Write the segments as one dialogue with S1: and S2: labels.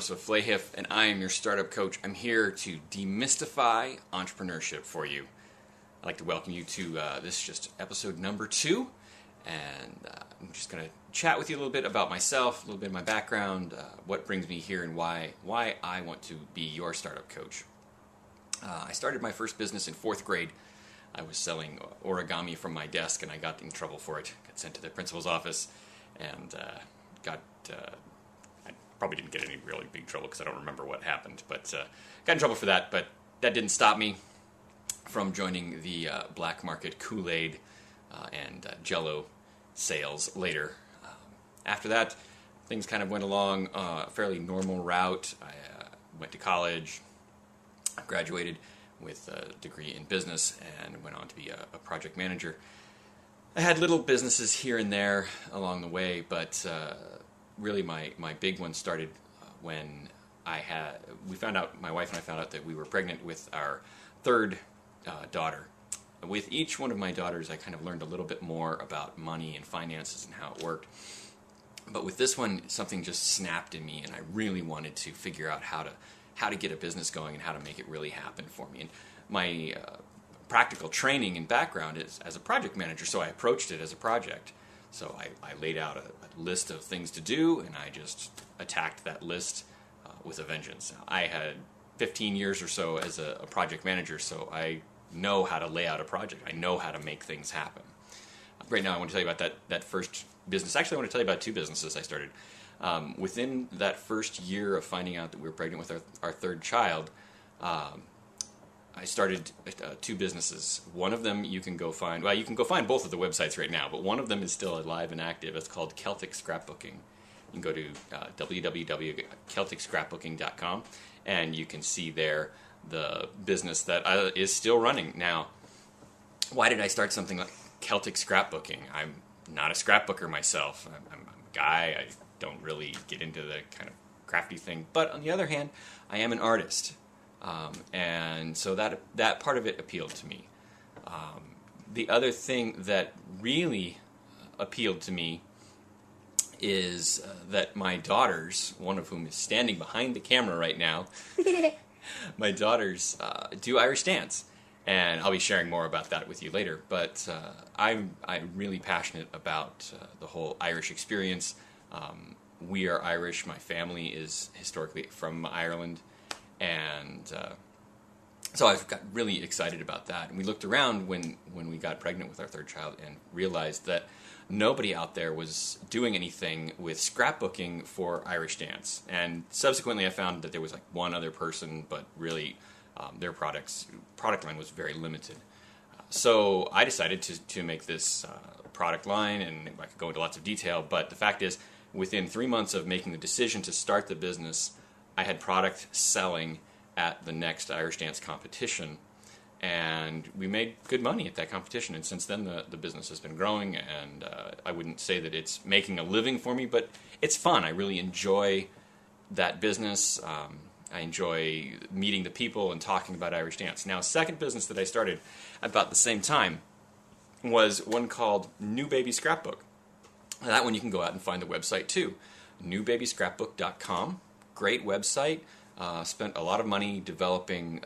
S1: Joseph Flahiff, and I am your startup coach. I'm here to demystify entrepreneurship for you. I'd like to welcome you to this just episode number 2, and I'm just going to chat with you a little bit about myself, a little bit of my background, what brings me here, and why I want to be your startup coach. I started my first business in 4th grade. I was selling origami from my desk, and I got in trouble for it. Got sent to the principal's office, and I probably didn't get any really big trouble because I don't remember what happened, but got in trouble for that. But that didn't stop me from joining the black market Kool-Aid and Jell-O sales later. After that, things kind of went along a fairly normal route. I went to college, graduated with a degree in business, and went on to be a project manager. I had little businesses here and there along the way, but really my big one started when my wife and I found out that we were pregnant with our 3rd daughter. With each one of my daughters, I kind of learned a little bit more about money and finances and how it worked. But with this one, something just snapped in me, and I really wanted to figure out how to get a business going and how to make it really happen for me. And my practical training and background is as a project manager, so I approached it as a project. So I laid out a list of things to do, and I just attacked that list with a vengeance. Now, I had 15 years or so as a project manager, so I know how to lay out a project. I know how to make things happen. Right now, I want to tell you about that first business. Actually, I want to tell you about 2 businesses I started. Within that first year of finding out that we were pregnant with our 3rd child, I started 2 businesses. One of them you can go find. Well, you can go find both of the websites right now, but one of them is still alive and active. It's called Celtic Scrapbooking. You can go to www.celticscrapbooking.com, and you can see there the business that is still running. Now, why did I start something like Celtic Scrapbooking? I'm not a scrapbooker myself. I'm a guy. I don't really get into the kind of crafty thing. But on the other hand, I am an artist. And so that part of it appealed to me. The other thing that really appealed to me is that my daughters, one of whom is standing behind the camera right now, my daughters do Irish dance. And I'll be sharing more about that with you later. But I'm really passionate about the whole Irish experience. We are Irish. My family is historically from Ireland. And so I got really excited about that. And we looked around when we got pregnant with our 3rd child and realized that nobody out there was doing anything with scrapbooking for Irish dance. And subsequently I found that there was like one other person, but really their product line was very limited. So I decided to make this product line, and I could go into lots of detail, but the fact is, within 3 months of making the decision to start the business, I had product selling at the next Irish dance competition, and we made good money at that competition. And since then, the business has been growing, and I wouldn't say that it's making a living for me, but it's fun. I really enjoy that business. I enjoy meeting the people and talking about Irish dance. Now, a second business that I started about the same time was one called New Baby Scrapbook. That one you can go out and find the website too, newbabyscrapbook.com. Great website. Spent a lot of money developing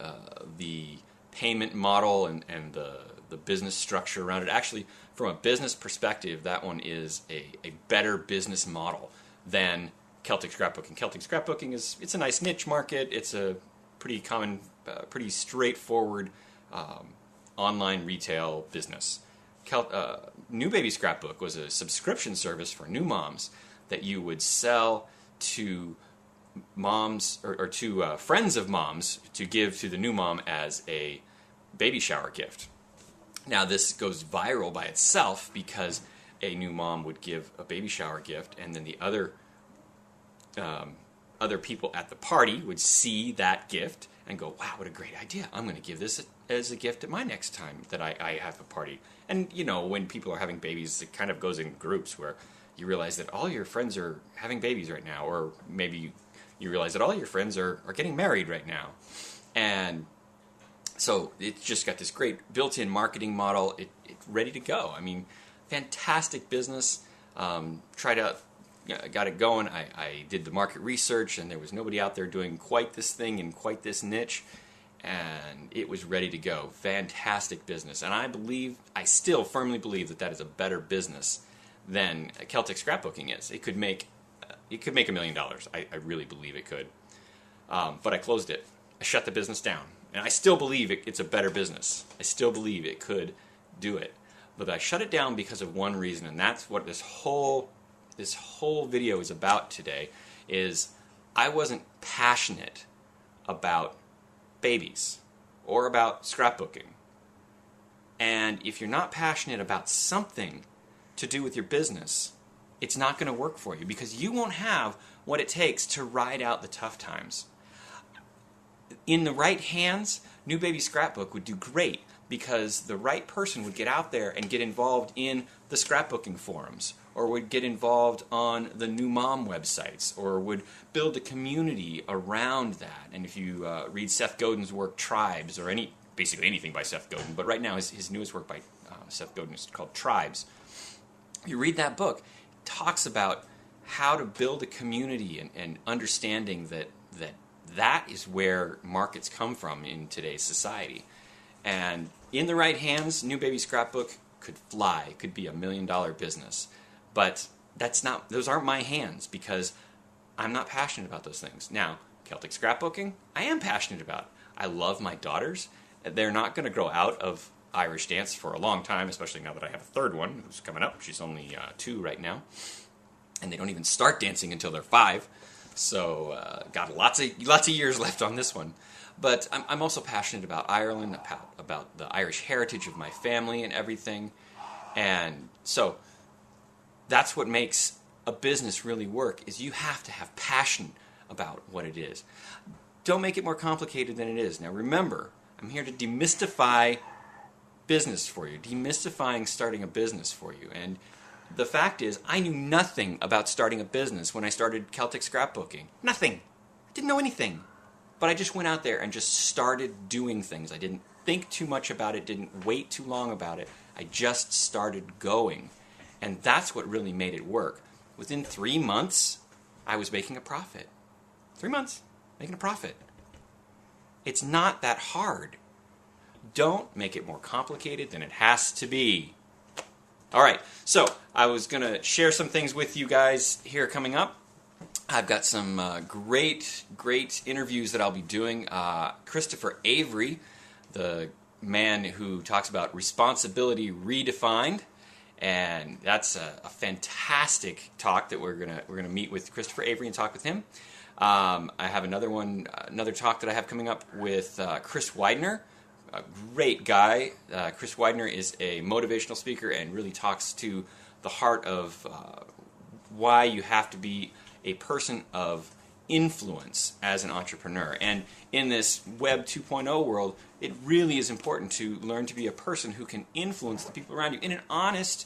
S1: the payment model and the business structure around it. Actually, from a business perspective, that one is a better business model than Celtic Scrapbooking. Celtic Scrapbooking it's a nice niche market. It's a pretty common, pretty straightforward online retail business. New Baby Scrapbook was a subscription service for new moms that you would sell to moms or to friends of moms to give to the new mom as a baby shower gift. Now this goes viral by itself because a new mom would give a baby shower gift, and then the other people at the party would see that gift and go, wow, what a great idea. I'm going to give this as a gift at my next time that I have a party. And, you know, when people are having babies, it kind of goes in groups where you realize that all your friends are having babies right now, or maybe you realize that all your friends are getting married right now. And so it's just got this great built-in marketing model. It's ready to go. I mean, fantastic business. Tried out got it going. I did the market research, and there was nobody out there doing quite this thing in quite this niche, and it was ready to go. Fantastic business, and I still firmly believe that is a better business than Celtic Scrapbooking is. It could make $1 million. I really believe it could, but I closed it. I shut the business down, and I still believe it's a better business. I still believe it could do it, but I shut it down because of one reason, and that's what this whole video is about today. Is I wasn't passionate about babies or about scrapbooking. And if you're not passionate about something to do with your business, it's not going to work for you, because you won't have what it takes to ride out the tough times. In the right hands, New Baby Scrapbook would do great, because the right person would get out there and get involved in the scrapbooking forums, or would get involved on the new mom websites, or would build a community around that. And if you read Seth Godin's work, Tribes, or basically anything by Seth Godin, but right now his newest work by Seth Godin is called Tribes. You read that book, it talks about how to build a community, and understanding that is where markets come from in today's society. And in the right hands, New Baby Scrapbook could fly. It could be $1 million business. But those aren't my hands, because I'm not passionate about those things. Now, Celtic Scrapbooking, I am passionate about. I love my daughters. They're not going to grow out of Irish dance for a long time, especially now that I have a third one who's coming up. She's only 2 right now. And they don't even start dancing until they're 5. So got lots of years left on this one. But I'm also passionate about Ireland, about the Irish heritage of my family and everything. And so that's what makes a business really work, is you have to have passion about what it is. Don't make it more complicated than it is. Now remember, I'm here to demystify business for you, demystifying starting a business for you. And the fact is, I knew nothing about starting a business when I started Celtic Scrapbooking. Nothing. I didn't know anything. But I just went out there and just started doing things. I didn't think too much about it, didn't wait too long about it. I just started going. And that's what really made it work. Within 3 months, I was making a profit. 3 months, making a profit. It's not that hard. Don't make it more complicated than it has to be. All right, so I was going to share some things with you guys here coming up. I've got some great interviews that I'll be doing. Christopher Avery, the man who talks about responsibility redefined, and that's a fantastic talk that we're gonna meet with Christopher Avery and talk with him. I have another talk that I have coming up with Chris Widener, a great guy. Chris Widener is a motivational speaker and really talks to the heart of why you have to be a person of influence as an entrepreneur. And in this Web 2.0 world, it really is important to learn to be a person who can influence the people around you in an honest,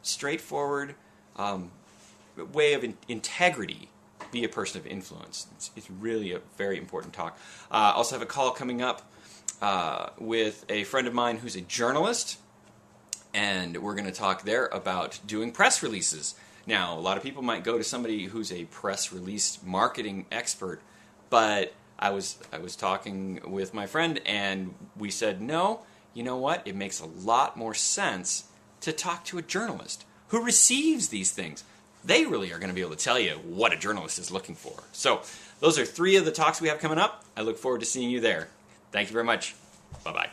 S1: straightforward way of integrity. Be a person of influence. It's really a very important talk. I also have a call coming up with a friend of mine who's a journalist, and we're going to talk there about doing press releases. Now, a lot of people might go to somebody who's a press release marketing expert, but I was talking with my friend, and we said, no, you know what? It makes a lot more sense to talk to a journalist who receives these things. They really are going to be able to tell you what a journalist is looking for. So those are 3 of the talks we have coming up. I look forward to seeing you there. Thank you very much. Bye-bye.